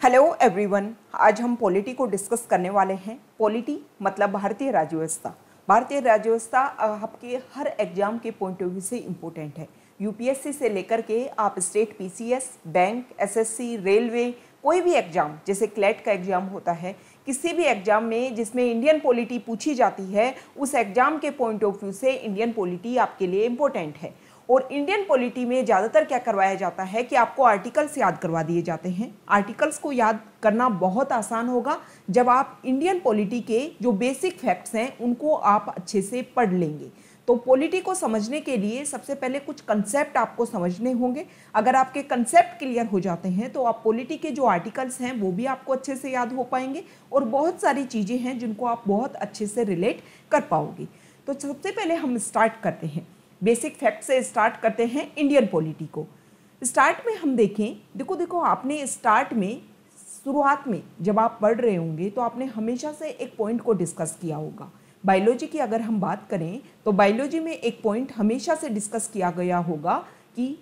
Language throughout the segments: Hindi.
हेलो एवरीवन, आज हम पॉलिटी को डिस्कस करने वाले हैं। पॉलिटी मतलब भारतीय राज्य व्यवस्था। भारतीय राज्य व्यवस्था आपके हर एग्जाम के पॉइंट ऑफ व्यू से इम्पोर्टेंट है। यूपीएससी से लेकर के आप state PCS, bank, SSC, railway, कोई भी एग्जाम, जैसे क्लैट का एग्जाम होता है, किसी भी एग्जाम में जिसमें इंडियन पॉलिटी पूछी जाती है, उस एग्जाम के पॉइंट ऑफ व्यू से इंडियन पॉलिटी आपके लिए इम्पोर्टेंट है। और इंडियन पॉलिटी में ज़्यादातर क्या करवाया जाता है कि आपको आर्टिकल्स याद करवा दिए जाते हैं। आर्टिकल्स को याद करना बहुत आसान होगा जब आप इंडियन पॉलिटी के जो बेसिक फैक्ट्स हैं उनको आप अच्छे से पढ़ लेंगे। तो पॉलिटी को समझने के लिए सबसे पहले कुछ कंसेप्ट आपको समझने होंगे। अगर आपके कंसेप्ट क्लियर हो जाते हैं तो आप पॉलिटी के जो आर्टिकल्स हैं वो भी आपको अच्छे से याद हो पाएंगे और बहुत सारी चीज़ें हैं जिनको आप बहुत अच्छे से रिलेट कर पाओगे। तो सबसे पहले हम स्टार्ट करते हैं, बेसिक फैक्ट से स्टार्ट करते हैं इंडियन पॉलिटी को। स्टार्ट में हम देखें, देखो आपने स्टार्ट में, शुरुआत में जब आप पढ़ रहे होंगे तो आपने हमेशा से एक पॉइंट को डिस्कस किया होगा। बायोलॉजी की अगर हम बात करें तो बायोलॉजी में एक पॉइंट हमेशा से डिस्कस किया गया होगा कि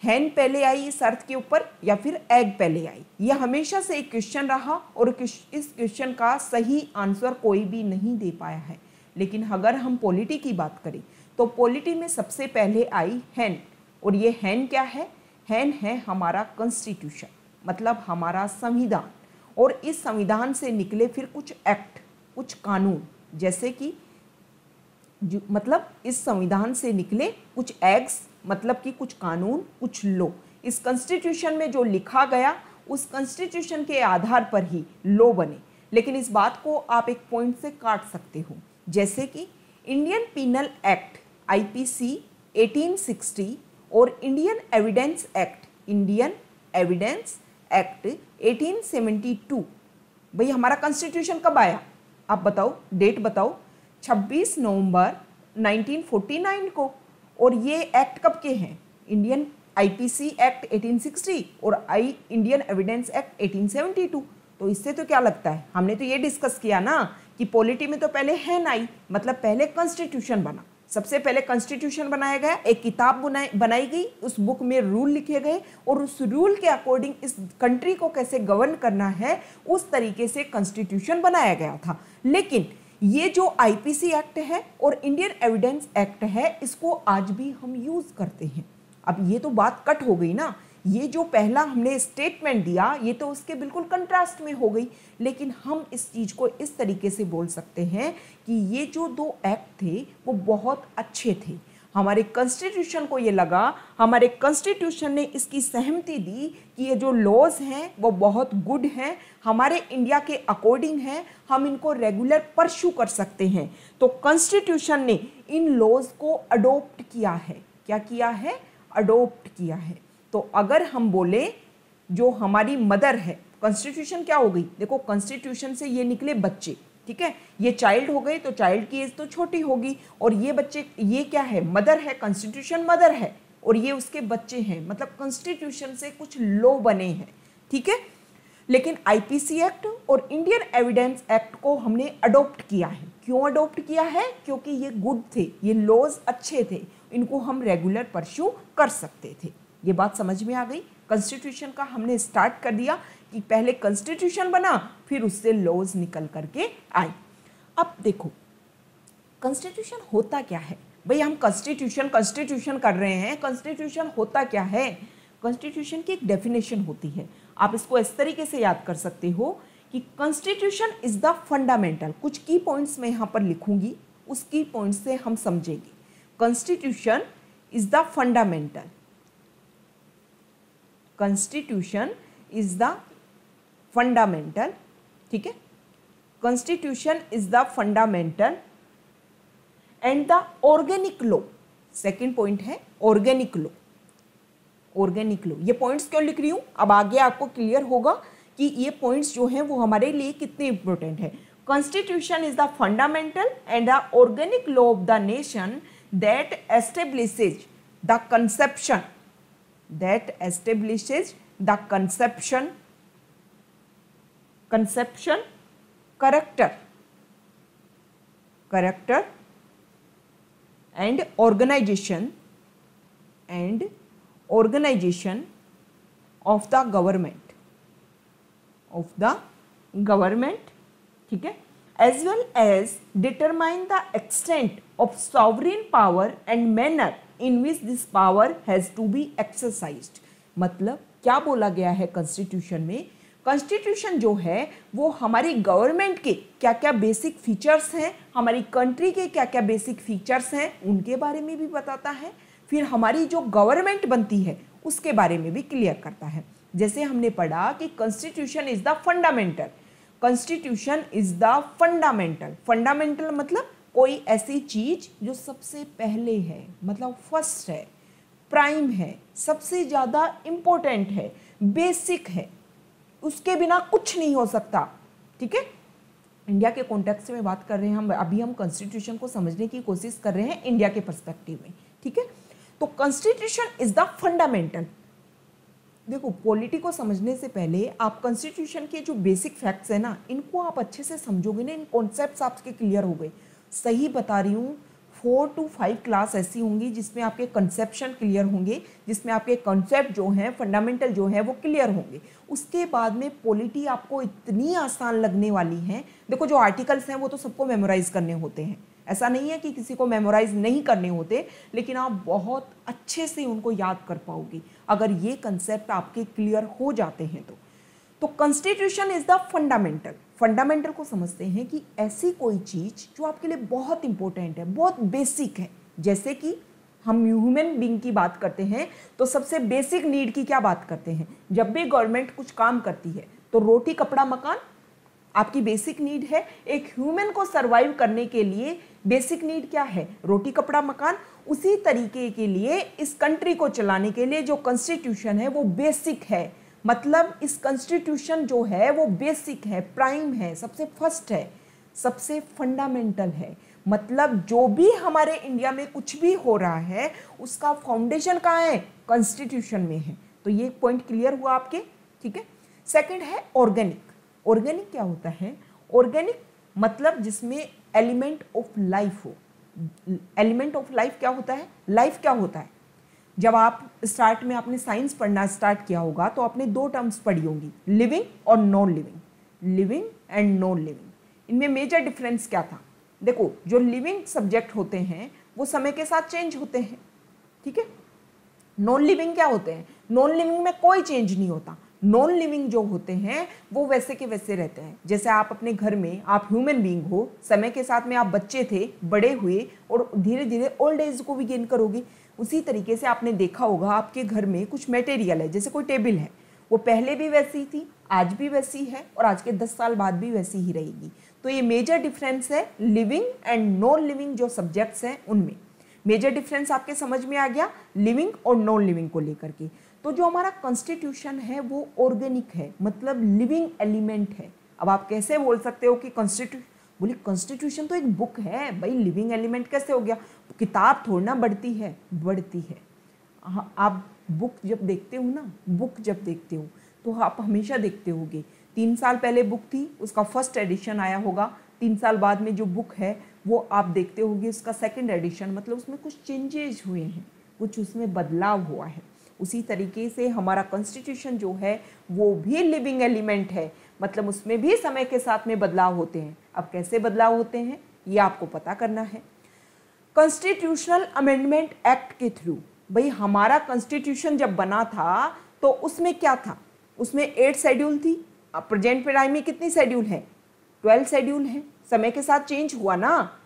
हैन पहले आई इस अर्थ के ऊपर या फिर एग पहले आई। यह हमेशा से एक क्वेश्चन रहा और इस क्वेश्चन का सही आंसर कोई भी नहीं दे पाया है। लेकिन अगर हम पॉलिटी की बात करें तो पॉलिटी में सबसे पहले आई हैन। और ये हैन क्या है? हैन है हमारा कॉन्स्टिट्यूशन, मतलब हमारा संविधान। और इस संविधान से निकले फिर कुछ एक्ट, कुछ कानून, जैसे कि मतलब इस संविधान से निकले कुछ एक्ट्स, मतलब कि कुछ कानून, कुछ लॉ। इस कॉन्स्टिट्यूशन में जो लिखा गया उस कॉन्स्टिट्यूशन के आधार पर ही लॉ बने। लेकिन इस बात को आप एक पॉइंट से काट सकते हो, जैसे कि इंडियन पीनल एक्ट आईपीसी 1860 और इंडियन एविडेंस एक्ट 1872। भाई हमारा कॉन्स्टिट्यूशन कब आया? आप बताओ, डेट बताओ। 26 नवंबर 1949 को। और ये एक्ट कब के हैं? इंडियन आईपीसी एक्ट 1860 और इंडियन एविडेंस एक्ट 1872। तो इससे तो क्या लगता है, हमने तो ये डिस्कस किया ना कि पॉलिटी में तो पहले हैन आई, मतलब पहले कॉन्स्टिट्यूशन बना। सबसे पहले कॉन्स्टिट्यूशन बनाया गया, एक किताब बनाई गई, उस बुक में रूल लिखे गए और उस रूल के अकॉर्डिंग इस कंट्री को कैसे गवर्न करना है उस तरीके से कॉन्स्टिट्यूशन बनाया गया था। लेकिन ये जो आईपीसी एक्ट है और इंडियन एविडेंस एक्ट है, इसको आज भी हम यूज करते हैं। अब ये तो बात कट हो गई ना, ये जो पहला हमने स्टेटमेंट दिया ये तो उसके बिल्कुल कंट्रास्ट में हो गई। लेकिन हम इस चीज़ को इस तरीके से बोल सकते हैं कि ये जो दो एक्ट थे वो बहुत अच्छे थे। हमारे कॉन्स्टिट्यूशन को ये लगा, हमारे कॉन्स्टिट्यूशन ने इसकी सहमति दी कि ये जो लॉज हैं वो बहुत गुड हैं, हमारे इंडिया के अकॉर्डिंग हैं, हम इनको रेगुलर परस्यू कर सकते हैं। तो कॉन्स्टिट्यूशन ने इन लॉज को अडोप्ट किया है। क्या किया है? अडोप्ट किया है। तो अगर हम बोले जो हमारी मदर है, कॉन्स्टिट्यूशन क्या हो गई? देखो कॉन्स्टिट्यूशन से ये निकले बच्चे, ठीक है, ये चाइल्ड हो गए तो चाइल्ड की एज तो छोटी होगी। और ये बच्चे, ये क्या है? मदर है, कॉन्स्टिट्यूशन मदर है और ये उसके बच्चे हैं, मतलब कॉन्स्टिट्यूशन से कुछ लॉ बने हैं, ठीक है। लेकिन आईपीसी एक्ट और इंडियन एविडेंस एक्ट को हमने अडोप्ट किया है। क्यों अडोप्ट किया है? क्योंकि ये गुड थे, ये लॉज अच्छे थे, इनको हम रेगुलर परस्यू कर सकते थे। ये बात समझ में आ गई। कॉन्स्टिट्यूशन का हमने स्टार्ट कर दिया कि पहले कॉन्स्टिट्यूशन बना, फिर उससे लॉज निकल करके आए। अब देखो कॉन्स्टिट्यूशन होता क्या है। भाई हम कॉन्स्टिट्यूशन कर रहे हैं, कॉन्स्टिट्यूशन होता क्या है? कॉन्स्टिट्यूशन की एक डेफिनेशन होती है, आप इसको इस तरीके से याद कर सकते हो कि कॉन्स्टिट्यूशन इज द फंडामेंटल। कुछ की पॉइंट्स मैं यहाँ पर लिखूंगी, उस की पॉइंट्स से हम समझेंगे। Constitution is the fundamental, constitution is the fundamental, ठीक है। Constitution is the fundamental and the organic law. Second point है ऑर्गेनिक लॉ। ऑर्गेनिक लॉ, ये पॉइंट्स क्यों लिख रही हूं, अब आगे आपको क्लियर होगा कि ये पॉइंट्स जो हैं वो हमारे लिए कितने इंपॉर्टेंट है। Constitution is the fundamental and the organic law of the nation that establishes the conception, that establishes the conception, character and organization of the government of the government, ठीक है, as well as determine the extent of sovereign power and manner in which this power has to be exercised. मतलब क्या बोला गया है कॉन्स्टिट्यूशन में? कॉन्स्टिट्यूशन जो है वो हमारी गवर्नमेंट के क्या क्या बेसिक फीचर्स हैं, हमारी कंट्री के क्या क्या बेसिक फीचर्स हैं, उनके बारे में भी बताता है। फिर हमारी जो गवर्नमेंट बनती है उसके बारे में भी क्लियर करता है। जैसे हमने पढ़ा कि constitution is the fundamental, constitution is the fundamental, fundamental मतलब कोई ऐसी चीज जो सबसे पहले है, मतलब फर्स्ट है, प्राइम है, सबसे ज़्यादा इम्पोर्टेंट है, बेसिक है, उसके बिना कुछ नहीं हो सकता, ठीक है। इंडिया के कॉन्टेक्स्ट में बात कर रहे हैं हम, अभी हम कॉन्स्टिट्यूशन को समझने की कोशिश कर रहे हैं इंडिया के पर्सपेक्टिव में, ठीक है। तो कॉन्स्टिट्यूशन इज द फंडामेंटल। देखो, पॉलिटी को समझने से पहले आप कॉन्स्टिट्यूशन के जो बेसिक फैक्ट्स है ना, इनको आप अच्छे से समझोगे ना, इन कॉन्सेप्ट्स आपके क्लियर हो गए। सही बता रही हूँ, 4 to 5 क्लास ऐसी होंगी जिसमें आपके कंसेप्शन क्लियर होंगे, जिसमें आपके कॉन्सेप्ट जो हैं, फंडामेंटल जो है वो क्लियर होंगे। उसके बाद में पॉलिटी आपको इतनी आसान लगने वाली है। देखो, जो आर्टिकल्स हैं वो तो सबको मेमोराइज करने होते हैं, ऐसा नहीं है कि किसी को मेमोराइज नहीं करने होते, लेकिन आप बहुत अच्छे से उनको याद कर पाओगे अगर ये कंसेप्ट आपके क्लियर हो जाते हैं तो constitution is the fundamental. Fundamental को समझते हैं कि ऐसी कोई चीज जो आपके लिए बहुत इंपॉर्टेंट है, बहुत बेसिक है। जैसे कि हम ह्यूमन बीइंग की बात करते हैं तो सबसे बेसिक नीड की क्या बात करते हैं? जब भी गवर्नमेंट कुछ काम करती है तो रोटी कपड़ा मकान आपकी बेसिक नीड है। एक ह्यूमन को सर्वाइव करने के लिए बेसिक नीड क्या है? रोटी कपड़ा मकान। उसी तरीके के लिए इस कंट्री को चलाने के लिए जो कॉन्स्टिट्यूशन है वो बेसिक है। मतलब इस कॉन्स्टिट्यूशन जो है वो बेसिक है, प्राइम है, सबसे फर्स्ट है, सबसे फंडामेंटल है। मतलब जो भी हमारे इंडिया में कुछ भी हो रहा है उसका फाउंडेशन कहाँ है? कॉन्स्टिट्यूशन में है। तो ये पॉइंट क्लियर हुआ आपके, ठीक है। सेकंड है ऑर्गेनिक। ऑर्गेनिक क्या होता है? ऑर्गेनिक मतलब जिसमें एलिमेंट ऑफ लाइफ हो। एलिमेंट ऑफ लाइफ क्या होता है? लाइफ क्या होता है? जब आप स्टार्ट में आपने साइंस पढ़ना स्टार्ट किया होगा तो आपने 2 टर्म्स पढ़ी होंगी, लिविंग और non living. Living and non living, इनमें मेजर डिफरेंस क्या था? देखो, जो लिविंग सब्जेक्ट होते हैं वो समय के साथ चेंज होते हैं, ठीक है। नॉन लिविंग क्या होते हैं? नॉन लिविंग में कोई चेंज नहीं होता। नॉन लिविंग जो होते हैं वो वैसे के वैसे रहते हैं। जैसे आप अपने घर में, आप ह्यूमन बीइंग हो, समय के साथ में आप बच्चे थे, बड़े हुए और धीरे धीरे ओल्ड एज को भी गेन करोगे। उसी तरीके से आपने देखा होगा आपके घर में कुछ मटेरियल है, जैसे कोई टेबल है, वो पहले भी वैसी थी, आज भी वैसी है और आज के 10 साल बाद भी वैसी ही रहेगी। तो ये मेजर डिफरेंस है लिविंग एंड नॉन लिविंग जो सब्जेक्ट्स हैं उनमें। मेजर डिफरेंस आपके समझ में आ गया लिविंग और नॉन लिविंग को लेकर के। तो जो हमारा कॉन्स्टिट्यूशन है वो ऑर्गेनिक है, मतलब लिविंग एलिमेंट है। अब आप कैसे बोल सकते हो कि कॉन्स्टिट्यूशन तो एक बुक है भाई, लिविंग एलिमेंट कैसे हो गया? किताब थोड़ी ना बढ़ती है, बढ़ती है। आप बुक जब देखते हो ना, बुक जब देखते हो तो आप हमेशा देखते होगे 3 साल पहले बुक थी, उसका फर्स्ट एडिशन आया होगा, 3 साल बाद में जो बुक है वो आप देखते होगे उसका सेकंड एडिशन, मतलब उसमें कुछ चेंजेस हुए हैं, कुछ उसमें बदलाव हुआ है। उसी तरीके से हमारा कॉन्स्टिट्यूशन जो है वो भी लिविंग एलिमेंट है, मतलब उसमें भी समय के साथ में बदलाव होते हैं। अब कैसे बदलाव होते हैं ये आपको पता करना है। कॉन्स्टिट्यूशनल अमेंडमेंट एक्ट के थ्रू, भाई हमारा कॉन्स्टिट्यूशन जब बना था तो उसमें क्या था? उसमें 8 शेड्यूल थी। अब प्रेजेंट टाइम में कितनी शेड्यूल है? 12 शेड्यूल है। समय के साथ चेंज हुआ ना,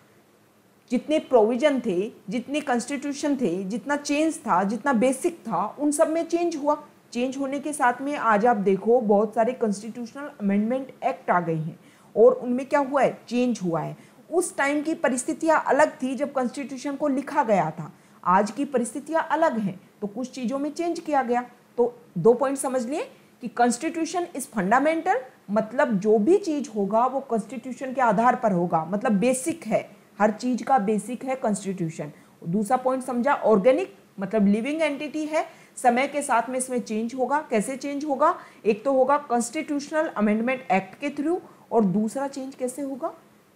जितने प्रोविजन थे, जितने कॉन्स्टिट्यूशन थे, जितना चेंज था, जितना बेसिक था, उन सब में चेंज हुआ। चेंज होने के साथ में आज आप देखो बहुत सारे कॉन्स्टिट्यूशनल अमेंडमेंट एक्ट आ गए हैं और उनमें क्या हुआ है? चेंज हुआ है। उस टाइम की परिस्थितियां अलग थी जब कॉन्स्टिट्यूशन को लिखा गया था, आज की परिस्थितियां अलग हैं, तो कुछ चीज़ों में चेंज किया गया। तो 2 पॉइंट समझ लिए कि कॉन्स्टिट्यूशन इज फंडामेंटल, मतलब जो भी चीज़ होगा वो कॉन्स्टिट्यूशन के आधार पर होगा, मतलब बेसिक है, हर चीज़ का बेसिक है कॉन्स्टिट्यूशन। दूसरा पॉइंट समझा ऑर्गेनिक, मतलब लिविंग एंटिटी है, समय के साथ में इसमें चेंज होगा। कैसे चेंज होगा? एक तो होगा कॉन्स्टिट्यूशनल अमेंडमेंट एक्ट के थ्रू, और दूसरा चेंज कैसे होगा?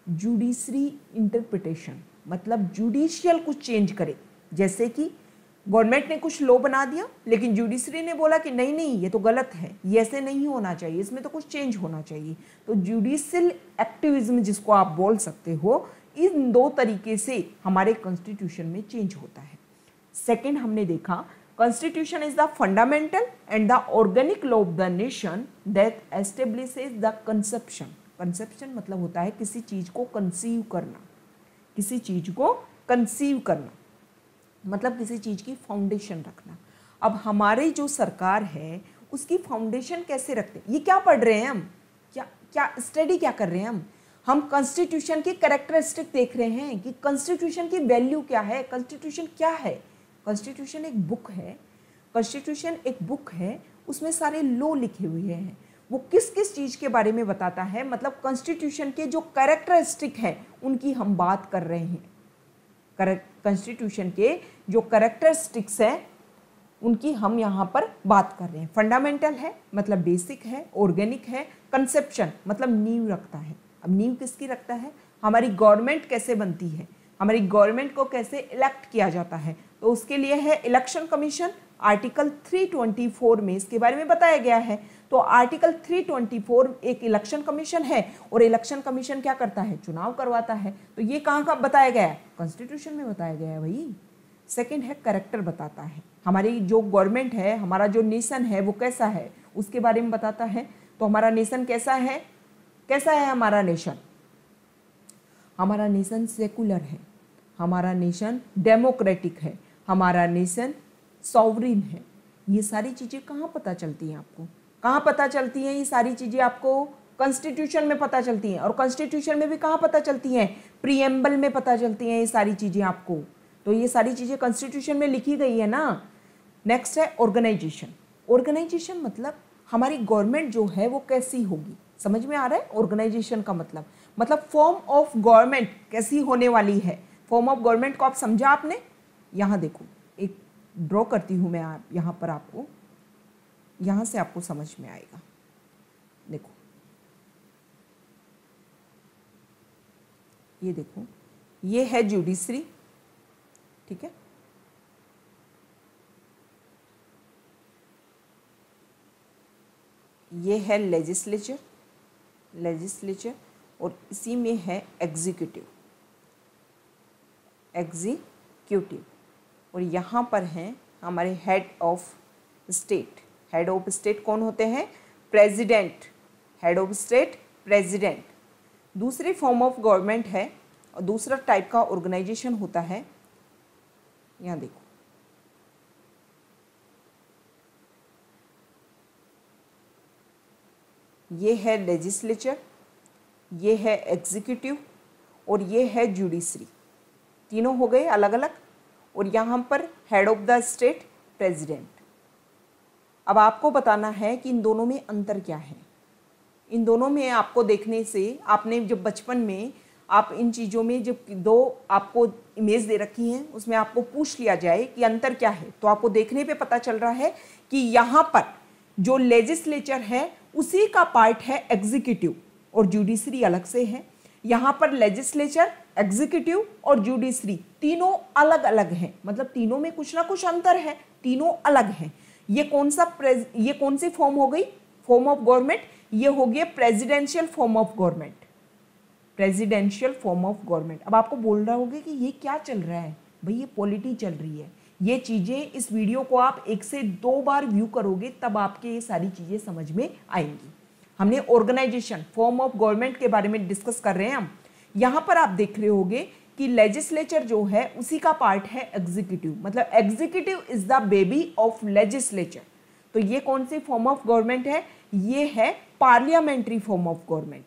जुडिशरी इंटरप्रिटेशन, मतलब जुडिशियल कुछ चेंज करे। जैसे कि गवर्नमेंट ने कुछ लॉ बना दिया, लेकिन जुडिशरी ने बोला कि नहीं नहीं ये तो गलत है, ये ऐसे नहीं होना चाहिए, इसमें तो कुछ चेंज होना चाहिए। तो जुडिशियल एक्टिविज्म जिसको आप बोल सकते हो, इन दो तरीके से हमारे कॉन्स्टिट्यूशन में चेंज होता है। सेकेंड हमने देखा, constitution is the fundamental and the organic law of the nation that establishes the conception. Conception मतलब होता है किसी चीज को कंसीव करना, किसी चीज को कंसीव करना मतलब किसी चीज की फाउंडेशन रखना। अब हमारी जो सरकार है उसकी फाउंडेशन कैसे रखते हैं, ये क्या पढ़ रहे हैं हम, क्या स्टडी क्या कर रहे हैं हम कॉन्स्टिट्यूशन की कैरेक्टरिस्टिक देख रहे हैं कि कॉन्स्टिट्यूशन की वैल्यू क्या है, कॉन्स्टिट्यूशन क्या है। कॉन्स्टिट्यूशन एक बुक है, कॉन्स्टिट्यूशन एक बुक है, उसमें सारे लॉ लिखे हुए हैं, वो किस किस चीज़ के बारे में बताता है, मतलब कॉन्स्टिट्यूशन के जो कैरेक्टरिस्टिक हैं उनकी हम बात कर रहे हैं। कॉन्स्टिट्यूशन के जो कैरेक्टरिस्टिक्स हैं उनकी हम यहाँ पर बात कर रहे हैं। फंडामेंटल है मतलब बेसिक है, ऑर्गेनिक है, कंसेप्शन मतलब नींव रखता है। अब नींव किसकी रखता है, हमारी गवर्नमेंट कैसे बनती है, हमारी गवर्नमेंट को कैसे इलेक्ट किया जाता है, तो उसके लिए है इलेक्शन कमीशन। आर्टिकल 324 में इसके बारे में बताया गया है। तो आर्टिकल 324 एक इलेक्शन कमीशन है और इलेक्शन कमीशन क्या करता है, चुनाव करवाता है। तो ये कहाँ का बताया गया है, कॉन्स्टिट्यूशन में बताया गया है भाई। सेकंड है कैरेक्टर बताता है, हमारी जो गवर्नमेंट है, हमारा जो नेशन है वो कैसा है उसके बारे में बताता है। तो हमारा नेशन कैसा है, कैसा है हमारा नेशन, हमारा नेशन सेकुलर है, हमारा नेशन डेमोक्रेटिक है, हमारा नेशन सॉवरिन है। ये सारी चीज़ें कहाँ पता चलती हैं आपको, कहाँ पता चलती हैं ये सारी चीज़ें आपको, कॉन्स्टिट्यूशन में पता चलती हैं। और कॉन्स्टिट्यूशन में भी कहाँ पता चलती हैं, प्रीएम्बल में पता चलती हैं ये सारी चीज़ें आपको। तो ये सारी चीज़ें कॉन्स्टिट्यूशन में लिखी गई है ना। नेक्स्ट है ऑर्गेनाइजेशन। ऑर्गेनाइजेशन मतलब हमारी गवर्नमेंट जो है वो कैसी होगी, समझ में आ रहा है। ऑर्गेनाइजेशन का मतलब फॉर्म ऑफ गवर्नमेंट कैसी होने वाली है। फॉर्म ऑफ गवर्नमेंट को आप समझा आपने, यहाँ देखो एक ड्रॉ करती हूँ मैं आप यहाँ पर, आपको यहाँ से आपको समझ में आएगा। देखो ये देखो, ये है जुडिशरी, ठीक है, ये है लेजिस्लेचर, और इसी में है एग्जीक्यूटिव, और यहाँ पर हैं हमारे head of state. Head of state कौन होते हैं, president, head of state president. दूसरी फॉर्म ऑफ गवर्नमेंट है और दूसरा टाइप का ऑर्गेनाइजेशन होता है, यहाँ देखो ये है लेजिस्लेचर, ये है एग्जीक्यूटिव और ये है जुडिशरी। तीनों हो गए अलग अलग, और यहाँ पर head of the state president. अब आपको बताना है कि इन दोनों में अंतर क्या है। इन दोनों में आपको देखने से, आपने जब बचपन में आप इन चीज़ों में जब दो आपको इमेज दे रखी हैं उसमें आपको पूछ लिया जाए कि अंतर क्या है, तो आपको देखने पे पता चल रहा है कि यहाँ पर जो लेजिस्लेचर है उसी का पार्ट है एग्जीक्यूटिव और जुडिशरी अलग से है। यहाँ पर लेजिस्लेचर, एग्जीक्यूटिव और जुडिशरी तीनों अलग अलग हैं, मतलब तीनों में कुछ ना कुछ अंतर है, तीनों अलग हैं। ये कौन सी फॉर्म हो गई, फॉर्म ऑफ गवर्नमेंट, ये हो गया presidential form of government, presidential form of government. अब आपको बोल रहा होगा कि ये क्या चल रहा है भाई, ये पॉलिटी चल रही है। ये चीज़ें, इस वीडियो को आप 1 से 2 बार व्यू करोगे तब आपके ये सारी चीज़ें समझ में आएंगी। हमने ऑर्गेनाइजेशन, फॉर्म ऑफ गवर्नमेंट के बारे में डिस्कस कर रहे हैं हम। यहाँ पर आप देख रहे होगे कि लेजिस्लेचर जो है उसी का पार्ट है एग्जीक्यूटिव, मतलब executive is the baby of legislature. तो ये कौन सी फॉर्म ऑफ गवर्नमेंट है, ये है parliamentary form of government,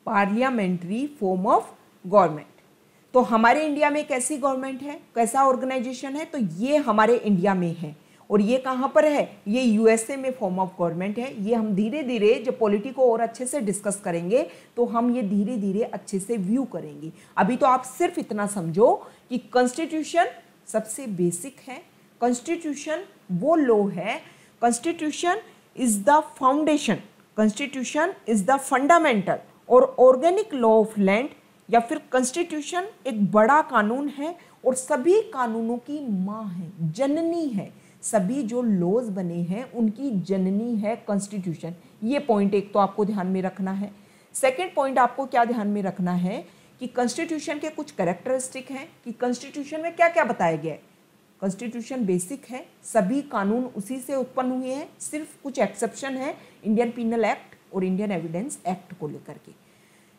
parliamentary form of government. तो हमारे इंडिया में कैसी गवर्नमेंट है, कैसा ऑर्गेनाइजेशन है, तो ये हमारे इंडिया में है। और ये कहाँ पर है, ये यूएसए में फॉर्म ऑफ गवर्नमेंट है। ये हम धीरे धीरे जब पॉलिटी को और अच्छे से डिस्कस करेंगे तो हम ये धीरे धीरे अच्छे से व्यू करेंगे। अभी तो आप सिर्फ इतना समझो कि कॉन्स्टिट्यूशन सबसे बेसिक है, कॉन्स्टिट्यूशन वो लॉ है, constitution is the foundation, constitution is the fundamental और ऑर्गेनिक लॉ ऑफ लैंड या फिर कॉन्स्टिट्यूशन एक बड़ा कानून है और सभी कानूनों की माँ है, जननी है। सभी जो लॉज बने हैं उनकी जननी है कॉन्स्टिट्यूशन। ये पॉइंट एक तो आपको ध्यान में रखना है। सेकंड पॉइंट आपको क्या ध्यान में रखना है कि कॉन्स्टिट्यूशन के कुछ कैरेक्टरिस्टिक हैं कि कॉन्स्टिट्यूशन में क्या क्या बताया गया है। कॉन्स्टिट्यूशन बेसिक है, सभी कानून उसी से उत्पन्न हुए हैं, सिर्फ कुछ एक्सेप्शन है इंडियन पीनल एक्ट और इंडियन एविडेंस एक्ट को लेकर के।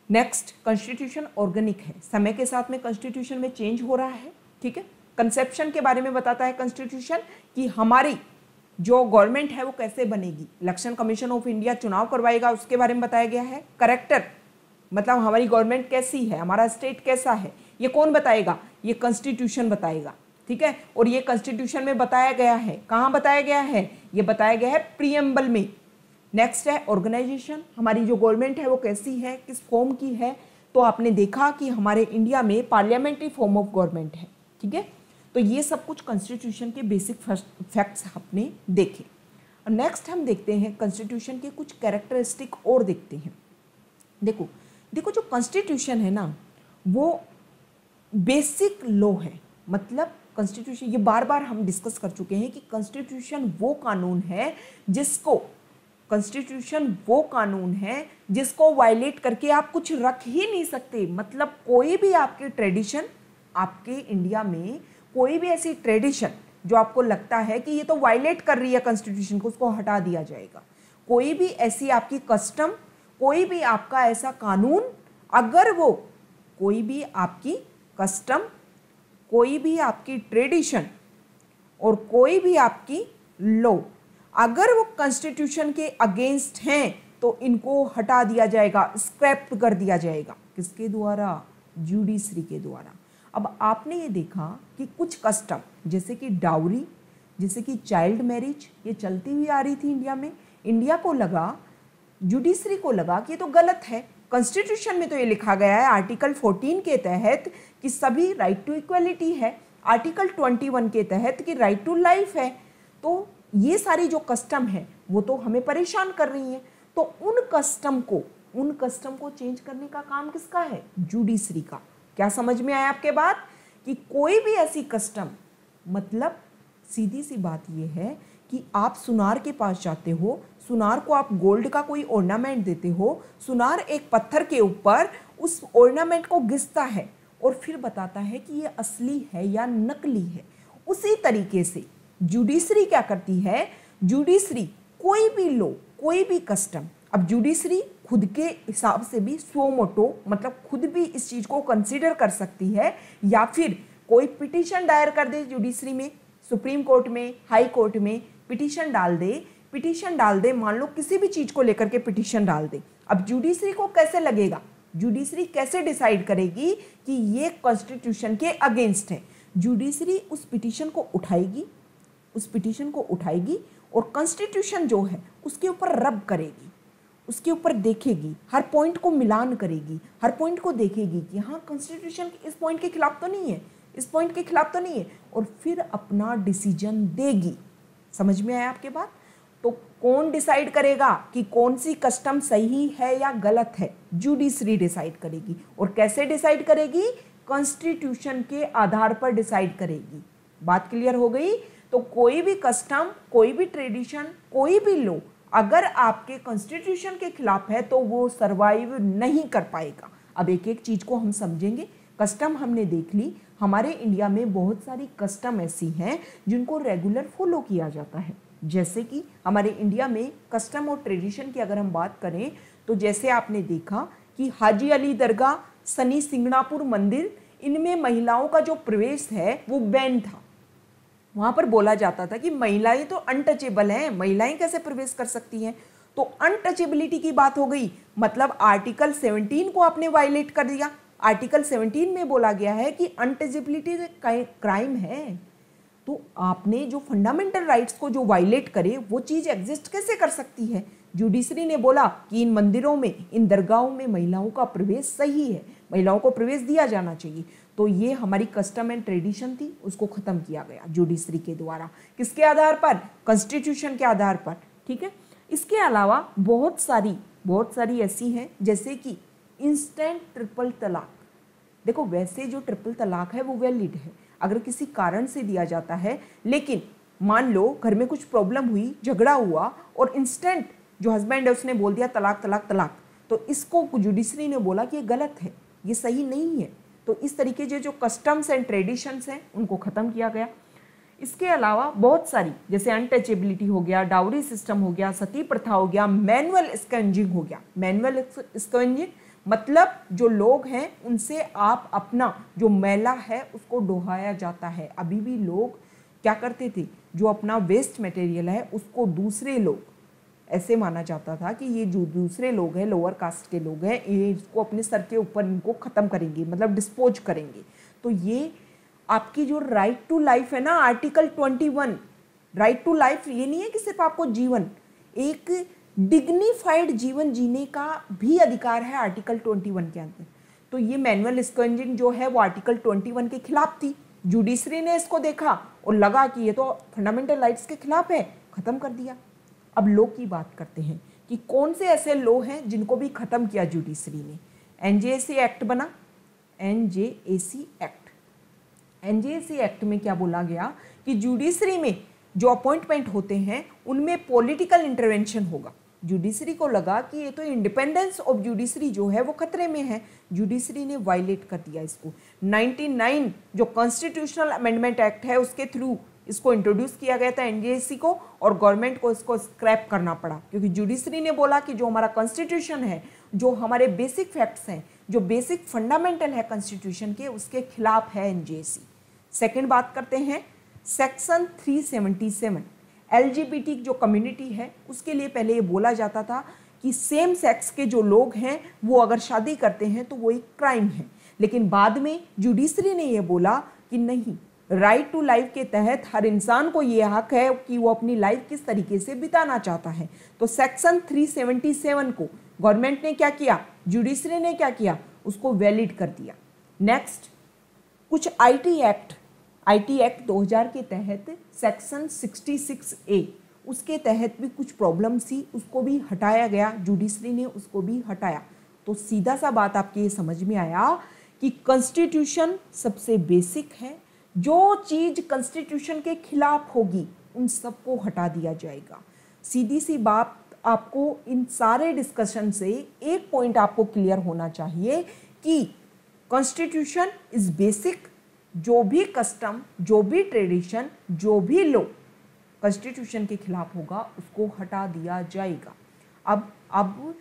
नेक्स्ट, कॉन्स्टिट्यूशन ऑर्गेनिक है, समय के साथ में कॉन्स्टिट्यूशन में चेंज हो रहा है। ठीक है, कंसेप्शन के बारे में बताता है कॉन्स्टिट्यूशन कि हमारी जो गवर्नमेंट है वो कैसे बनेगी। इलेक्शन कमीशन ऑफ इंडिया चुनाव करवाएगा, उसके बारे में बताया गया है। करेक्टर मतलब हमारी गवर्नमेंट कैसी है, हमारा स्टेट कैसा है, ये कौन बताएगा, ये कॉन्स्टिट्यूशन बताएगा। ठीक है, और ये कॉन्स्टिट्यूशन में बताया गया है। कहाँ बताया गया है, ये बताया गया है प्रीएम्बल में। नेक्स्ट है ऑर्गेनाइजेशन, हमारी जो गवर्नमेंट है वो कैसी है, किस फॉर्म की है। तो आपने देखा कि हमारे इंडिया में पार्लियामेंट्री फॉर्म ऑफ गवर्नमेंट है। ठीक है, तो ये सब कुछ कॉन्स्टिट्यूशन के बेसिक फैक्ट्स आपने देखे। और नेक्स्ट हम देखते हैं कॉन्स्टिट्यूशन के कुछ कैरेक्टरिस्टिक और देखते हैं। देखो जो कॉन्स्टिट्यूशन है ना वो बेसिक लॉ है। मतलब कॉन्स्टिट्यूशन, ये बार बार हम डिस्कस कर चुके हैं कि कॉन्स्टिट्यूशन वो कानून है जिसको वायलेट करके आप कुछ रख ही नहीं सकते। मतलब कोई भी आपकी ट्रेडिशन, आपके इंडिया में कोई भी ऐसी ट्रेडिशन जो आपको लगता है कि ये तो वायलेट कर रही है कॉन्स्टिट्यूशन को, उसको हटा दिया जाएगा। कोई भी ऐसी आपकी कस्टम, कोई भी आपका ऐसा कानून, अगर वो कोई भी आपकी कस्टम, कोई भी आपकी ट्रेडिशन और कोई भी आपकी लॉ अगर वो कॉन्स्टिट्यूशन के अगेंस्ट हैं तो इनको हटा दिया जाएगा, स्क्रैप कर दिया जाएगा। किसके द्वारा, जुडिशरी के द्वारा। अब आपने ये देखा कि कुछ कस्टम जैसे कि डाउरी, जैसे कि चाइल्ड मैरिज, ये चलती हुई आ रही थी इंडिया में। इंडिया को लगा, जुडिशरी को लगा कि ये तो गलत है। कॉन्स्टिट्यूशन में तो ये लिखा गया है आर्टिकल 14 के तहत कि सभी राइट टू इक्वलिटी है, आर्टिकल 21 के तहत कि राइट टू लाइफ है। तो ये सारी जो कस्टम है वो तो हमें परेशान कर रही है। तो उन कस्टम को चेंज करने का काम किसका है, जुडिशरी का। क्या समझ में आया आपके बात कि कोई भी ऐसी कस्टम, मतलब सीधी सी बात ये है कि आप सुनार के पास जाते हो, सुनार को आप गोल्ड का कोई ऑर्नामेंट देते हो, सुनार एक पत्थर के ऊपर उस ऑर्नामेंट को घिसता है और फिर बताता है कि ये असली है या नकली है। उसी तरीके से जुडिशरी क्या करती है, जुडिशरी कोई भी लॉ, कोई भी कस्टम, अब जुडिशरी खुद के हिसाब से भी सो मोटो, मतलब खुद भी इस चीज़ को कंसीडर कर सकती है, या फिर कोई पिटीशन दायर कर दे जुडिशरी में, सुप्रीम कोर्ट में, हाई कोर्ट में पिटीशन डाल दे, मान लो किसी भी चीज़ को लेकर के पिटीशन डाल दे। अब जुडिशरी को कैसे लगेगा, जुडिशरी कैसे डिसाइड करेगी कि ये कॉन्स्टिट्यूशन के अगेंस्ट है। जुडिशरी उस पिटीशन को उठाएगी और कॉन्स्टिट्यूशन जो है उसके ऊपर रब करेगी, उसके ऊपर देखेगी, हर पॉइंट को मिलान करेगी, हर पॉइंट को देखेगी कि हाँ कॉन्स्टिट्यूशन इस पॉइंट के खिलाफ तो नहीं है, इस पॉइंट के खिलाफ तो नहीं है, और फिर अपना डिसीजन देगी। समझ में आया आपके बात। तो कौन डिसाइड करेगा कि कौन सी कस्टम सही है या गलत है, जुडिशरी डिसाइड करेगी। और कैसे डिसाइड करेगी, कॉन्स्टिट्यूशन के आधार पर डिसाइड करेगी। बात क्लियर हो गई। तो कोई भी कस्टम, कोई भी ट्रेडिशन, कोई भी लॉ अगर आपके कॉन्स्टिट्यूशन के खिलाफ है तो वो सरवाइव नहीं कर पाएगा। अब एक एक चीज को हम समझेंगे। कस्टम हमने देख ली, हमारे इंडिया में बहुत सारी कस्टम ऐसी हैं जिनको रेगुलर फॉलो किया जाता है। जैसे कि हमारे इंडिया में कस्टम और ट्रेडिशन की अगर हम बात करें तो जैसे आपने देखा कि हाजी अली दरगाह, शनि सिंगणापुर मंदिर, इनमें महिलाओं का जो प्रवेश है वो बैन था। वहाँ पर बोला जाता था कि महिलाएं तो अनटचेबल हैं, महिलाएं कैसे प्रवेश कर सकती हैं। तो अनटचेबिलिटी की बात हो गई, मतलब आर्टिकल 17 को आपने वायलेट कर दिया। आर्टिकल 17 में बोला गया है कि अनटचेबिलिटी क्राइम है। तो आपने जो फंडामेंटल राइट्स को जो वायलेट करे वो चीज़ एग्जिस्ट कैसे कर सकती है। जुडिशरी ने बोला कि इन मंदिरों में, इन दरगाहों में महिलाओं का प्रवेश सही है, महिलाओं को प्रवेश दिया जाना चाहिए। तो ये हमारी कस्टम एंड ट्रेडिशन थी, उसको ख़त्म किया गया जुडिशरी के द्वारा। किसके आधार पर, कॉन्स्टिट्यूशन के आधार पर। ठीक है, इसके अलावा बहुत सारी ऐसी हैं, जैसे कि इंस्टेंट ट्रिपल तलाक। देखो वैसे जो ट्रिपल तलाक है वो वैलिड है अगर किसी कारण से दिया जाता है, लेकिन मान लो घर में कुछ प्रॉब्लम हुई, झगड़ा हुआ और इंस्टेंट जो हस्बैंड है उसने बोल दिया तलाक तलाक तलाक, तो इसको जुडिशरी ने बोला कि ये गलत है, ये सही नहीं है। तो इस तरीके से जो कस्टम्स एंड ट्रेडिशंस हैं उनको ख़त्म किया गया। इसके अलावा बहुत सारी, जैसे अनटचेबिलिटी हो गया, डाउरी सिस्टम हो गया, सती प्रथा हो गया, मैनुअल स्कैंजिंग हो गया। मैनुअल स्कैंजिंग मतलब जो लोग हैं उनसे आप अपना जो मैला है उसको ढोहाया जाता है। अभी भी लोग क्या करते थे, जो अपना वेस्ट मटेरियल है उसको दूसरे लोग, ऐसे माना जाता था कि ये जो दूसरे लोग हैं, लोअर कास्ट के लोग हैं, ये इसको अपने सर के ऊपर इनको ख़त्म करेंगे, मतलब डिस्पोज करेंगे। तो ये आपकी जो राइट टू लाइफ है ना, आर्टिकल 21, राइट टू लाइफ ये नहीं है कि सिर्फ आपको जीवन, एक डिग्निफाइड जीवन जीने का भी अधिकार है आर्टिकल 21 के अंदर। तो ये मैनुअल स्कैंजिंग जो है वो आर्टिकल 21 के खिलाफ थी। जुडिशरी ने इसको देखा और लगा कि ये तो फंडामेंटल राइट्स के खिलाफ है, ख़त्म कर दिया। अब लॉ की बात करते हैं कि कौन से ऐसे लॉ हैं जिनको भी ख़त्म किया जुडिशरी ने। एनजेएसी एक्ट बना, एनजेएसी एक्ट। एनजेएसी एक्ट में क्या बोला गया कि जुडिशरी में जो अपॉइंटमेंट होते हैं उनमें पॉलिटिकल इंटरवेंशन होगा। जुडिशरी को लगा कि ये तो इंडिपेंडेंस ऑफ जुडिशरी जो है वो खतरे में है, जुडिशरी ने वायलेट कर दिया इसको। 99 जो कॉन्स्टिट्यूशनल अमेंडमेंट एक्ट है उसके थ्रू इसको इंट्रोड्यूस किया गया था एनजेएसी को, और गवर्नमेंट को इसको स्क्रैप करना पड़ा क्योंकि जुडिशरी ने बोला कि जो हमारा कॉन्स्टिट्यूशन है, जो हमारे बेसिक फैक्ट्स हैं, जो बेसिक फंडामेंटल है कॉन्स्टिट्यूशन के, उसके खिलाफ है एनजेएसी। सेकंड बात करते हैं सेक्शन 377। एलजीबीटी जो कम्युनिटी है उसके लिए पहले ये बोला जाता था कि सेम सेक्स के जो लोग हैं वो अगर शादी करते हैं तो वो एक क्राइम है, लेकिन बाद में जुडिशरी ने ये बोला कि नहीं, राइट टू लाइफ के तहत हर इंसान को ये हक है कि वो अपनी लाइफ किस तरीके से बिताना चाहता है। तो सेक्शन 377 को गवर्नमेंट ने क्या किया, जुडिशरी ने क्या किया, उसको वैलिड कर दिया। नेक्स्ट कुछ आईटी एक्ट 2000 के तहत सेक्शन 66A, उसके तहत भी कुछ प्रॉब्लम थी, उसको भी हटाया गया, जुडिशरी ने उसको भी हटाया। तो सीधा सा बात आपके ये समझ में आया कि कॉन्स्टिट्यूशन सबसे बेसिक है, जो चीज़ कॉन्स्टिट्यूशन के खिलाफ होगी उन सबको हटा दिया जाएगा। सीधी सी बात, आपको इन सारे डिस्कशन से एक पॉइंट आपको क्लियर होना चाहिए कि कॉन्स्टिट्यूशन इज बेसिक। जो भी कस्टम, जो भी ट्रेडिशन, जो भी लॉ कॉन्स्टिट्यूशन के खिलाफ होगा उसको हटा दिया जाएगा। अब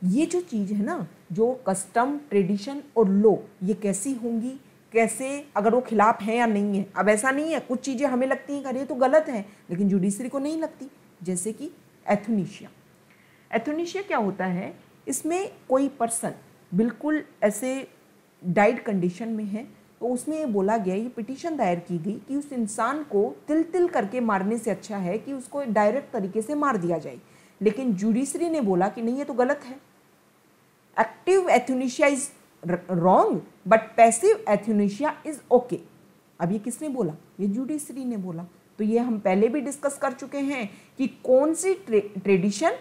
ये जो चीज़ है ना, जो कस्टम, ट्रेडिशन और लॉ, ये कैसी होंगी, कैसे, अगर वो खिलाफ है या नहीं है। अब ऐसा नहीं है, कुछ चीज़ें हमें लगती हैं कि ये तो गलत है, लेकिन जुडिशरी को नहीं लगती। जैसे कि एथुनिशिया। एथुनिशिया क्या होता है, इसमें कोई पर्सन बिल्कुल ऐसे डाइड कंडीशन में है, तो उसमें ये बोला गया, ये पिटीशन दायर की गई कि उस इंसान को तिल तिल करके मारने से अच्छा है कि उसको डायरेक्ट तरीके से मार दिया जाए। लेकिन जुडिशरी ने बोला कि नहीं, ये तो गलत है। Active euthanasia is wrong but passive euthanasia is okay. अब ये किसने बोला, ये जुडिशरी ने बोला। तो ये हम पहले भी डिस्कस कर चुके हैं कि कौन सी ट्रेडिशन,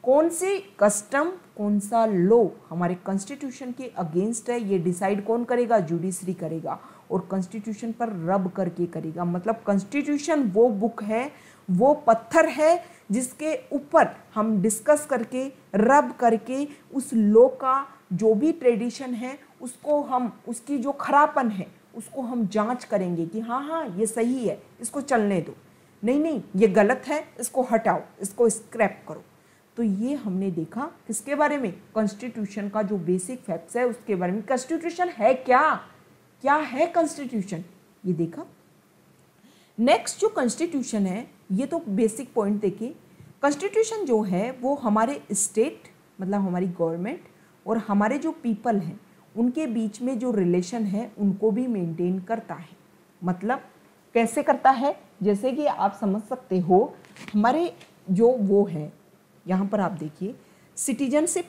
कौन सी कस्टम, कौन सा लॉ हमारे कॉन्स्टिट्यूशन के अगेंस्ट है, ये डिसाइड कौन करेगा, जुडिशरी करेगा, और कॉन्स्टिट्यूशन पर रब करके करेगा। मतलब कॉन्स्टिट्यूशन वो बुक है, वो पत्थर है जिसके ऊपर हम डिस्कस करके, रब करके उस लॉ का जो भी ट्रेडिशन है उसको हम, उसकी जो खरापन है उसको हम जांच करेंगे कि हाँ ये सही है, इसको चलने दो, नहीं ये गलत है, इसको हटाओ, इसको स्क्रैप करो। तो ये हमने देखा किसके बारे में, कॉन्स्टिट्यूशन का जो बेसिक फैक्ट्स है उसके बारे में। कॉन्स्टिट्यूशन है क्या है कॉन्स्टिट्यूशन, ये देखा। नेक्स्ट जो कॉन्स्टिट्यूशन है, ये तो बेसिक पॉइंट देखिए। कॉन्स्टिट्यूशन जो है वो हमारे स्टेट, मतलब हमारी गवर्नमेंट और हमारे जो पीपल हैं उनके बीच में जो रिलेशन है उनको भी मेंटेन करता है। मतलब कैसे करता है, जैसे कि आप समझ सकते हो, हमारे जो वो है, यहाँ पर आप देखिए सिटीजनशिप,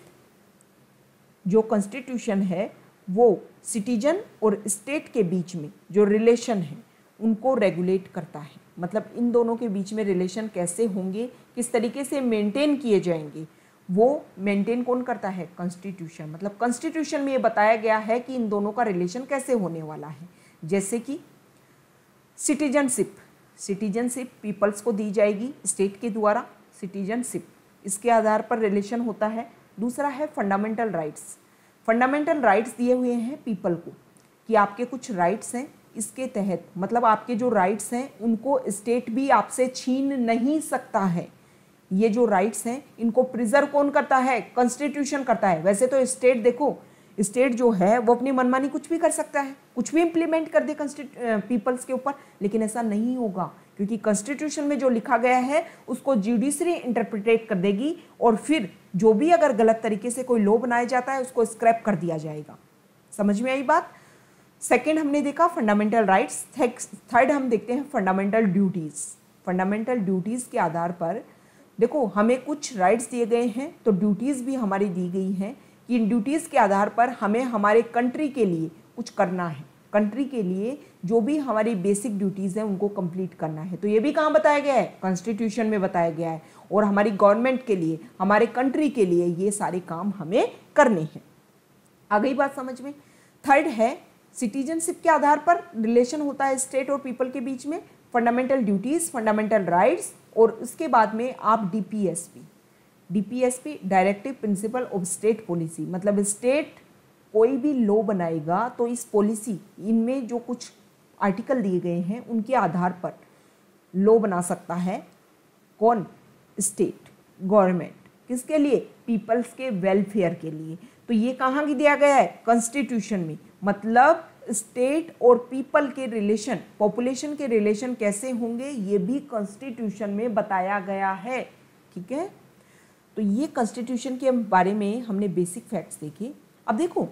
जो कॉन्स्टिट्यूशन है वो सिटीजन और स्टेट के बीच में जो रिलेशन है उनको रेगुलेट करता है। मतलब इन दोनों के बीच में रिलेशन कैसे होंगे, किस तरीके से मेंटेन किए जाएंगे, वो मेंटेन कौन करता है? कॉन्स्टिट्यूशन। मतलब कॉन्स्टिट्यूशन में ये बताया गया है कि इन दोनों का रिलेशन कैसे होने वाला है। जैसे कि सिटीजनशिप, सिटीजनशिप पीपल्स को दी जाएगी स्टेट के द्वारा, सिटीजनशिप इसके आधार पर रिलेशन होता है। दूसरा है फंडामेंटल राइट्स, फंडामेंटल राइट्स दिए हुए हैं पीपल को कि आपके कुछ राइट्स हैं, इसके तहत मतलब आपके जो राइट्स हैं उनको स्टेट भी आपसे छीन नहीं सकता है। ये जो राइट्स हैं इनको प्रिजर्व कौन करता है? कॉन्स्टिट्यूशन करता है। वैसे तो स्टेट देखो, स्टेट जो है वो अपनी मनमानी कुछ भी कर सकता है, कुछ भी इम्प्लीमेंट कर दे पीपल्स के ऊपर, लेकिन ऐसा नहीं होगा क्योंकि कॉन्स्टिट्यूशन में जो लिखा गया है उसको जुडिशरी इंटरप्रिटेट कर देगी और फिर जो भी अगर गलत तरीके से कोई लॉ बनाया जाता है उसको स्क्रैप कर दिया जाएगा। समझ में आई बात? सेकेंड हमने देखा फंडामेंटल राइट्स। थर्ड हम देखते हैं फंडामेंटल ड्यूटीज़। फंडामेंटल ड्यूटीज़ के आधार पर देखो हमें कुछ राइट्स दिए गए हैं तो ड्यूटीज़ भी हमारी दी गई हैं कि इन ड्यूटीज़ के आधार पर हमें हमारे कंट्री के लिए कुछ करना है, कंट्री के लिए जो भी हमारी बेसिक ड्यूटीज़ हैं उनको कंप्लीट करना है। तो ये भी कहाँ बताया गया है? कॉन्स्टिट्यूशन में बताया गया है। और हमारी गवर्नमेंट के लिए, हमारे कंट्री के लिए ये सारे काम हमें करने हैं। आ गई बात समझ में? थर्ड है सिटीजनशिप के आधार पर रिलेशन होता है स्टेट और पीपल के बीच में, फंडामेंटल ड्यूटीज़, फंडामेंटल राइट्स, और उसके बाद में आप DPSP, DPSP directive principle of state policy, मतलब स्टेट कोई भी लॉ बनाएगा तो इस पॉलिसी, इनमें जो कुछ आर्टिकल दिए गए हैं उनके आधार पर लॉ बना सकता है। कौन? State, government. किसके लिए? पीपल्स के वेलफेयर के लिए। तो ये कहाँ की दिया गया है? कॉन्स्टिट्यूशन में। मतलब स्टेट और पीपल के रिलेशन, पॉपुलेशन के रिलेशन कैसे होंगे ये भी कॉन्स्टिट्यूशन में बताया गया है। ठीक है, तो ये कॉन्स्टिट्यूशन के बारे में हमने बेसिक फैक्ट्स देखे। अब देखो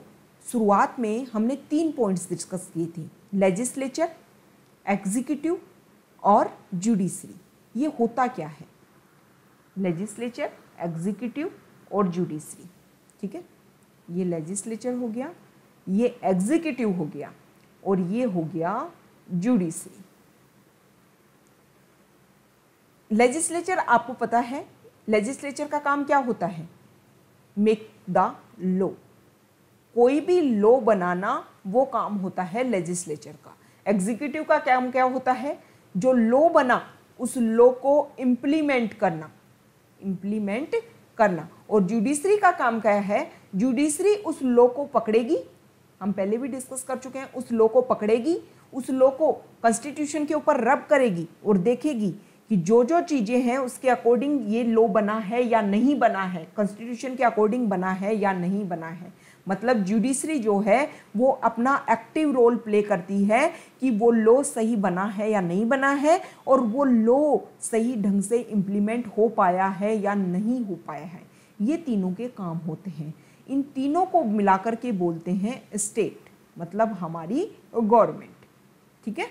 शुरुआत में हमने 3 पॉइंट्स डिस्कस किए थे, लेजिस्लेचर, एग्जीक्यूटिव और जुडिशरी। ये होता क्या है? लेजिस्लेचर, एग्जीक्यूटिव और जुडिशरी। ठीक है, ये लेजिस्लेचर हो गया, ये एग्जीक्यूटिव हो गया और ये हो गया जुडिशरी। लेजिस्लेचर आपको पता है, लेजिस्लेचर का काम क्या होता है? मेक द लॉ, कोई भी लॉ बनाना वो काम होता है लेजिस्लेचर का। एग्जीक्यूटिव का काम क्या होता है? जो लॉ बना उस लॉ को इम्प्लीमेंट करना, इम्प्लीमेंट करना। और जुडिशरी का काम क्या है? जुडिशरी उस लॉ को पकड़ेगी, हम पहले भी डिस्कस कर चुके हैं, उस लॉ को पकड़ेगी, उस लॉ को कॉन्स्टिट्यूशन के ऊपर रब करेगी और देखेगी कि जो जो चीज़ें हैं उसके अकॉर्डिंग ये लॉ बना है या नहीं बना है, कॉन्स्टिट्यूशन के अकॉर्डिंग बना है या नहीं बना है। मतलब जुडिशरी जो है वो अपना एक्टिव रोल प्ले करती है कि वो लॉ सही बना है या नहीं बना है और वो लॉ सही ढंग से इम्प्लीमेंट हो पाया है या नहीं हो पाया है। ये तीनों के काम होते हैं। इन तीनों को मिलाकर के बोलते हैं स्टेट, मतलब हमारी गवर्नमेंट। ठीक है,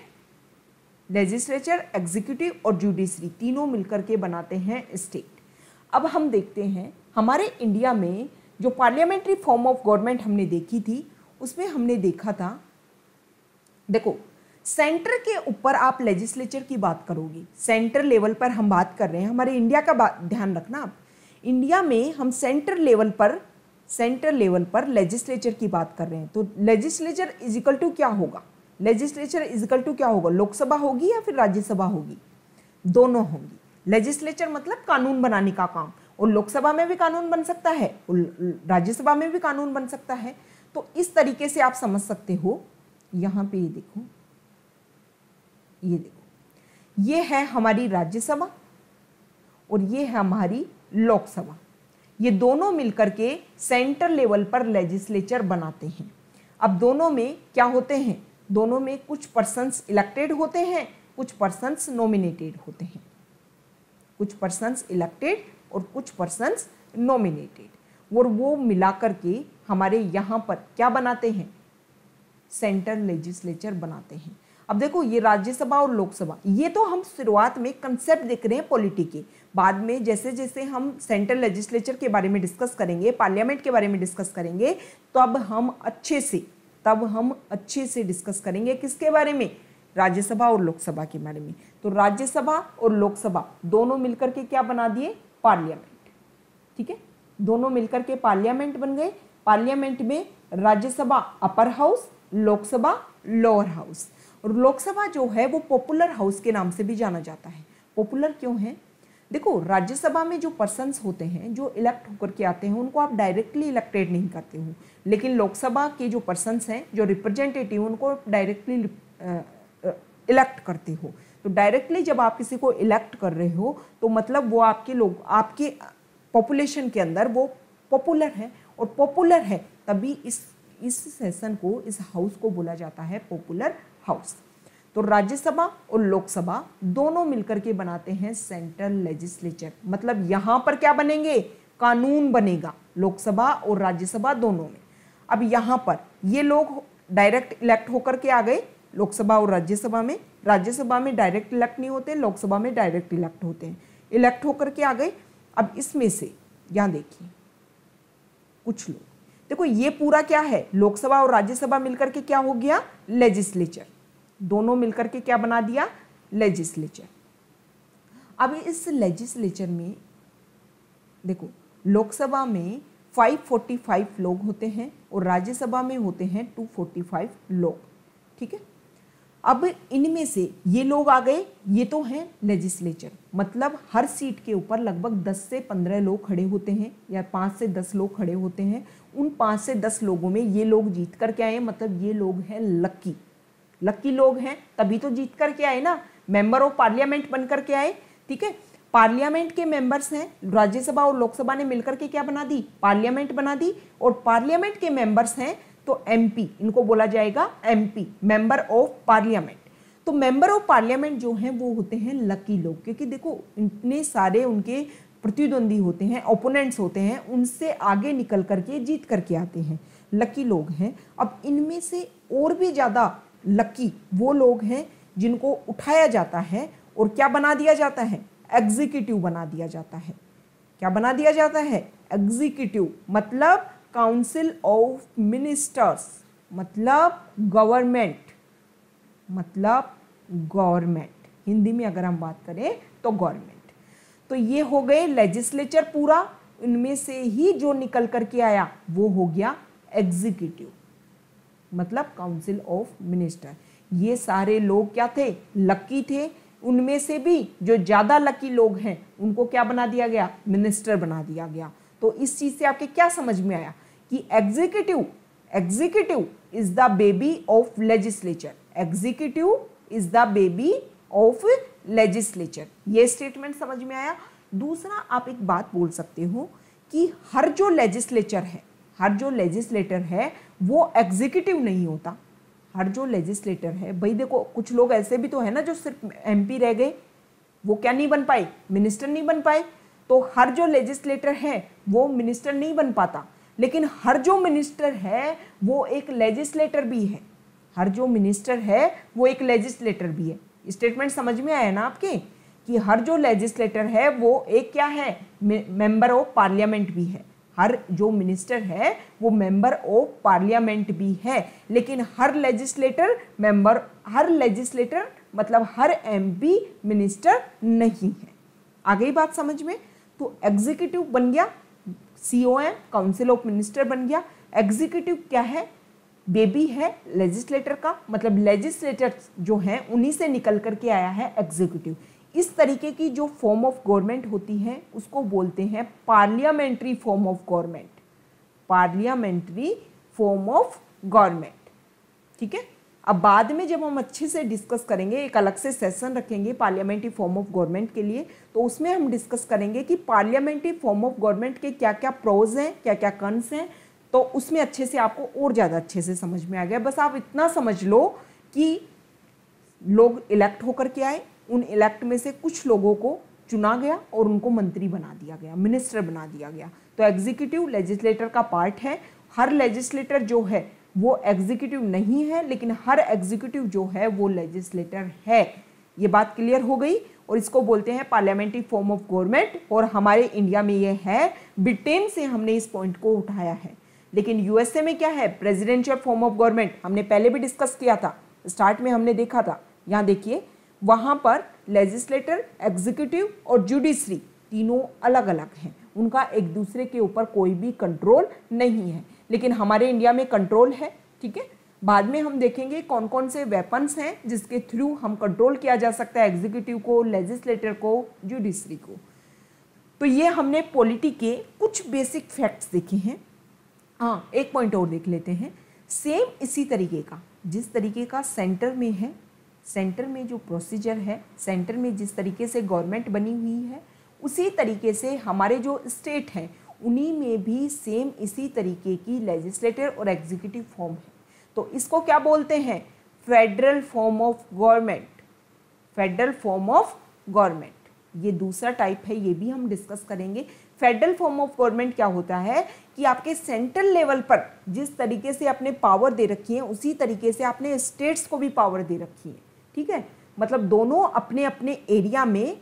लेजिस्लेचर, एग्जीक्यूटिव और जुडिशरी तीनों मिलकर के बनाते हैं स्टेट। अब हम देखते हैं हमारे इंडिया में जो पार्लियामेंट्री फॉर्म ऑफ गवर्नमेंट हमने देखी थी उसमें हमने देखा था, देखो सेंटर के ऊपर आप लेजिस्लेचर की बात करोगे, सेंटर लेवल पर हम बात कर रहे हैं, हमारे इंडिया का ध्यान रखना आप। इंडिया में हम सेंटर लेवल पर लेजिस्लेचर की बात कर रहे हैं। तो लेजिस्लेचर इज इक्वल टू क्या होगा? लेजिस्लेचर इज इक्वल टू क्या होगा? लोकसभा होगी या फिर राज्यसभा होगी? दोनों होंगी। लेजिस्लेचर मतलब कानून बनाने का काम, और लोकसभा में भी कानून बन सकता है और राज्यसभा में भी कानून बन सकता है। तो इस तरीके से आप समझ सकते हो। यहाँ पे ये देखो, ये है हमारी राज्यसभा और ये है हमारी लोकसभा। ये दोनों मिलकर के सेंटर लेवल पर लेजिस्लेचर बनाते हैं। अब दोनों में क्या होते हैं? दोनों में कुछ पर्सन्स इलेक्टेड होते हैं, कुछ पर्सन्स नॉमिनेटेड होते हैं, कुछ पर्सन्स इलेक्टेड और कुछ पर्सन्स नॉमिनेटेड, और वो मिलाकर के हमारे यहाँ पर क्या बनाते हैं? सेंटर लेजिस्लेचर बनाते हैं। अब देखो ये राज्यसभा और लोकसभा, ये तो हम शुरुआत में कंसेप्ट देख रहे हैं पॉलिटी के। बाद में जैसे जैसे हम सेंट्रल लेजिस्लेचर के बारे में डिस्कस करेंगे, पार्लियामेंट के बारे में डिस्कस करेंगे, तब हम अच्छे से डिस्कस करेंगे किसके बारे में? राज्यसभा और लोकसभा के बारे में। तो राज्यसभा और लोकसभा दोनों मिलकर के क्या बना दिए? पार्लियामेंट। ठीक है, दोनों मिलकर के पार्लियामेंट बन गए। पार्लियामेंट में Rajya Sabha upper house, Lok Sabha lower house. और लोकसभा जो है वो पॉपुलर हाउस के नाम से भी जाना जाता है। पॉपुलर क्यों है? देखो, राज्यसभा में जो पर्सन्स होते हैं जो इलेक्ट होकर के आते हैं उनको आप डायरेक्टली इलेक्टेड नहीं करते हो, लेकिन लोकसभा के जो पर्सन्स हैं जो रिप्रेजेंटेटिव उनको डायरेक्टली इलेक्ट करते हो। तो डायरेक्टली जब आप किसी को इलेक्ट कर रहे हो तो मतलब वो आपके लोग, आपके पॉपुलेशन के अंदर वो पॉपुलर है, और पॉपुलर है तभी इस सेशन को, इस हाउस को बोला जाता है पॉपुलर हाउस। तो राज्यसभा और लोकसभा दोनों मिलकर के बनाते हैं सेंट्रल लेजिस्लेचर। मतलब यहाँ पर क्या बनेंगे? कानून बनेगा लोकसभा और राज्यसभा दोनों में। अब यहाँ पर ये लोग डायरेक्ट इलेक्ट होकर के आ गए लोकसभा और राज्यसभा में। राज्यसभा में डायरेक्ट इलेक्ट नहीं होते, लोकसभा में डायरेक्ट इलेक्ट होते हैं। इलेक्ट होकर के आ गए। अब इसमें से यहाँ देखिए कुछ लोग, देखो ये पूरा क्या है, लोकसभा और राज्यसभा मिलकर के क्या हो गया? लेजिस्लेचर। दोनों मिलकर के क्या बना दिया? लेजिस्लेचर। अब इस लेजिस्लेचर में देखो, लोकसभा में 545 लोग होते हैं और राज्यसभा में होते हैं 245 लोग। ठीक है। अब इनमें से ये लोग आ गए, ये तो हैं लेजिस्लेचर, मतलब हर सीट के ऊपर लगभग 10 से 15 लोग खड़े होते हैं या 5 से 10 लोग खड़े होते हैं। उन 5 से 10 लोगों में ये लोग जीत कर के आए, मतलब ये लोग हैं लकी। लकी लोग हैं तभी तो जीत कर के आए ना, मेंबर ऑफ पार्लियामेंट बन कर के आए। ठीक है। पार्लियामेंट के मेंबर्स हैं, राज्यसभा और लोकसभा ने मिलकर के क्या बना दी? पार्लियामेंट बना दी। और पार्लियामेंट के मेंबर्स हैं तो एमपी, इनको बोला जाएगा एमपी, मेंबर ऑफ पार्लियामेंट। तो मेंबर ऑफ पार्लियामेंट जो हैं वो होते हैं लकी लोग, क्योंकि देखो इतने सारे उनके प्रतिद्वंदी होते हैं, ओपोनेंट्स होते हैं, उनसे आगे निकल करके जीत करके आते हैं, लकी लोग हैं। अब इनमें से और भी ज़्यादा लकी वो लोग हैं जिनको उठाया जाता है और क्या बना दिया जाता है? एग्जीक्यूटिव बना दिया जाता है। क्या बना दिया जाता है? एग्जीक्यूटिव, मतलब काउंसिल ऑफ मिनिस्टर्स, मतलब गवर्नमेंट, मतलब गवर्नमेंट। हिंदी में अगर हम बात करें तो गवर्नमेंट। तो ये हो गए लेजिस्लेचर पूरा, इनमें से ही जो निकल करके आया वो हो गया एग्जीक्यूटिव, मतलब काउंसिल ऑफ मिनिस्टर। ये सारे लोग क्या थे? लकी थे। उनमें से भी जो ज़्यादा लकी लोग हैं उनको क्या बना दिया गया? मिनिस्टर बना दिया गया। तो इस चीज़ से आपके क्या समझ में आया कि executive is the baby of legislature. Executive is the baby of legislature. ये स्टेटमेंट समझ में आया। दूसरा, आप एक बात बोल सकते हो कि हर जो लेजिस्लेचर है, हर जो लेजिस्लेटर है वो एग्जीक्यूटिव नहीं होता। हर जो लेजिस्लेटर है, भाई देखो कुछ लोग ऐसे भी तो है ना जो सिर्फ एमपी रह गए, वो क्या नहीं बन पाए? मिनिस्टर नहीं बन पाए। तो हर जो लेजिस्लेटर है वो मिनिस्टर नहीं बन पाता, लेकिन हर जो मिनिस्टर है वो एक लेजिस्लेटर भी है। हर जो मिनिस्टर है वो एक लेजिस्लेटर भी है। स्टेटमेंट समझ में आया ना आपके कि हर जो लेजिस्लेटर है वो एक क्या है? मेंबर ऑफ पार्लियामेंट भी है। हर जो मिनिस्टर है वो मेंबर ऑफ पार्लियामेंट भी है, लेकिन हर लेजिस्लेटर मतलब हर एमपी मिनिस्टर नहीं है। आ गई बात समझ में? तो एग्जीक्यूटिव बन गया, COM काउंसिल ऑफ मिनिस्टर बन गया। एग्जीक्यूटिव क्या है? बेबी है लेजिस्लेटर का, मतलब लेजिस्लेटर जो है उन्हीं से निकल करके आया है एग्जीक्यूटिव। इस तरीके की जो फॉर्म ऑफ गवर्नमेंट होती है उसको बोलते हैं parliamentary form of government. Parliamentary form of government. ठीक है। अब बाद में जब हम अच्छे से डिस्कस करेंगे, एक अलग से सेशन रखेंगे पार्लियामेंट्री फॉर्म ऑफ गवर्नमेंट के लिए, तो उसमें हम डिस्कस करेंगे कि पार्लियामेंट्री फॉर्म ऑफ गवर्नमेंट के क्या क्या प्रोज हैं, क्या क्या कॉन्स हैं। तो उसमें अच्छे से आपको और ज़्यादा अच्छे से समझ में आ गया। बस आप इतना समझ लो कि लोग इलेक्ट होकर के आए, उन इलेक्ट में से कुछ लोगों को चुना गया और उनको मंत्री बना दिया गया, मिनिस्टर बना दिया गया। तो एग्जीक्यूटिव लेजिस्लेटर का पार्ट है। हर लेजिस्लेटर जो है वो एग्जीक्यूटिव नहीं है, लेकिन हर एग्जीक्यूटिव जो है वो लेजिस्लेटर है। ये बात क्लियर हो गई। और इसको बोलते हैं पार्लियामेंट्री फॉर्म ऑफ गवर्नमेंट। और हमारे इंडिया में ये है, ब्रिटेन से हमने इस पॉइंट को उठाया है। लेकिन यूएसए में क्या है? Presidential form of government. हमने पहले भी डिस्कस किया था, स्टार्ट में हमने देखा था। यहाँ देखिए, वहाँ पर लेजिस्लेटर, एग्जीक्यूटिव और जुडिशरी तीनों अलग अलग हैं। उनका एक दूसरे के ऊपर कोई भी कंट्रोल नहीं है, लेकिन हमारे इंडिया में कंट्रोल है। ठीक है, बाद में हम देखेंगे कौन कौन से वेपन्स हैं जिसके थ्रू हम कंट्रोल किया जा सकता है एग्जीक्यूटिव को, लेजिस्लेटर को, जुडिशरी को। तो ये हमने पॉलिटी के कुछ बेसिक फैक्ट्स देखे हैं। हाँ, एक पॉइंट और देख लेते हैं। सेम इसी तरीके का, जिस तरीके का सेंटर में है, सेंटर में जो प्रोसीजर है, सेंटर में जिस तरीके से गवर्नमेंट बनी हुई है, उसी तरीके से हमारे जो स्टेट हैं उन्हीं में भी सेम इसी तरीके की लेजिस्लेटिव और एग्जीक्यूटिव फॉर्म है। तो इसको क्या बोलते हैं? Federal form of government. Federal form of government ये दूसरा टाइप है, ये भी हम डिस्कस करेंगे। फेडरल फॉर्म ऑफ गवर्नमेंट क्या होता है कि आपके सेंट्रल लेवल पर जिस तरीके से आपने पावर दे रखी है उसी तरीके से आपने स्टेट्स को भी पावर दे रखी है। ठीक है, मतलब दोनों अपने अपने एरिया में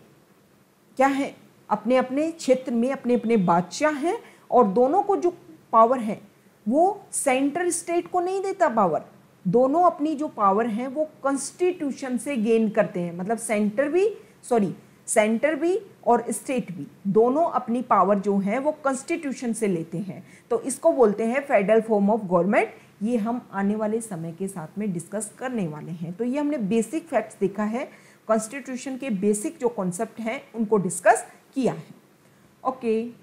क्या है, अपने अपने क्षेत्र में अपने अपने बादशाह हैं, और दोनों को जो पावर है वो सेंटर स्टेट को नहीं देता पावर। दोनों अपनी जो पावर है वो कॉन्स्टिट्यूशन से गेन करते हैं, मतलब सेंटर भी और स्टेट भी दोनों अपनी पावर जो है वो कॉन्स्टिट्यूशन से लेते हैं। तो इसको बोलते हैं फेडरल फॉर्म ऑफ गवर्नमेंट। ये हम आने वाले समय के साथ में डिस्कस करने वाले हैं। तो ये हमने बेसिक फैक्ट्स देखा है, कॉन्स्टिट्यूशन के बेसिक जो कॉन्सेप्ट हैं उनको डिस्कस किया है। ओके।